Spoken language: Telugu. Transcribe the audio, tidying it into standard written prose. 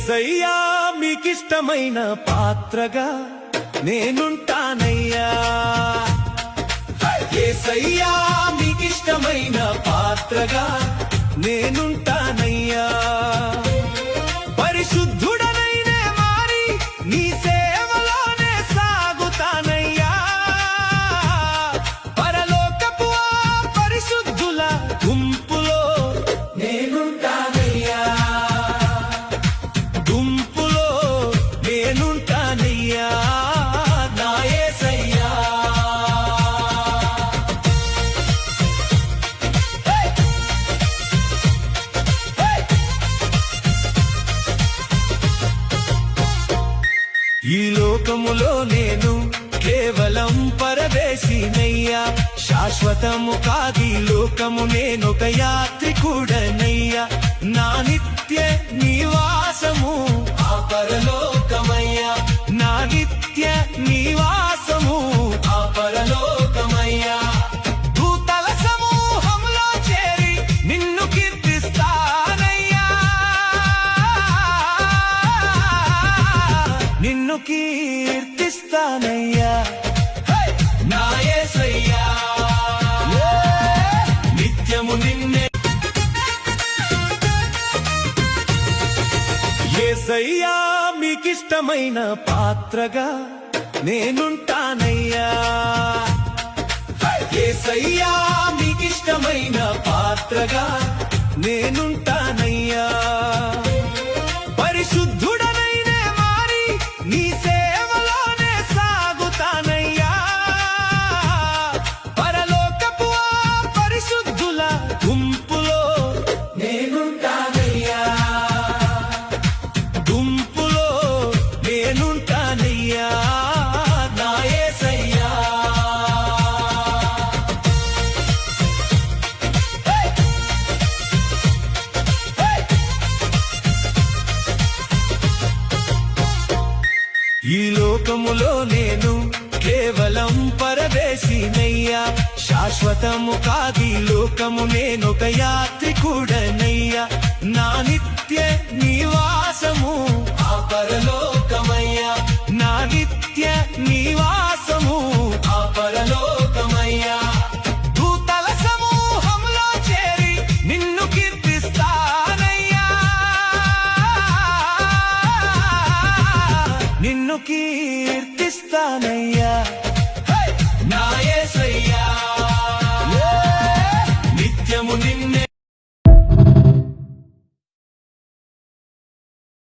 యేసయ్యా మీకిష్టమైన పాత్రగా నేనుంటానయ్యా. యేసయ్యా మీకిష్టమైన పాత్రగా నేనుంటానయ్యా. పరిశుద్ధుడనైనే మారి నీ సేవలోనే సాగుతానయ్యా. పరలోకపు పరిశుద్ధుల గుంపులో నేనుంటానయ్యా. గుంపులో నేనుంటానయ్యా. నా యేసయ్యా. ఈ లోకములో నేను కేవలం పరదేశినయ్యా. శాశ్వతము కాది లోకము, నేనొక యాత్రికుడనయ్యా. నా నిత్య నివాసము ఆ పరలోకమయ్యా. నా నిత్య నివాసము ఆ పరలోకమయ్యా. దూతల సమూహంలో చేరి నిన్ను కీర్తిస్తానయ్యా. నిన్ను కీర్తిస్తానయ్యా. నా యేసయ్యా. నిత్యము నిన్నే. యేసయ్యా మీకిష్టమైన పాత్రగా నేనుంటానయ్యా. యేసయ్యా మీకిష్టమైన పాత్రగా నేనుంటానయ్యా. పరిశుద్ధుడనైనే మారి నీ సేవలోనే సాగుతానయ్యా. పరలోకపు పరిశుద్ధుల గుంపులో నేనుంటానయ్యా. గుంపులో నేనుంటానయ్యా. నా యేసయ్యా. ఈ లోకములో నేను కేవలం పరదేశినయ్యా. శాశ్వతము కాది లోకము, నేనొక యాత్రికుడనయ్యా. నా నిత్య నివాసము ఆ పరలో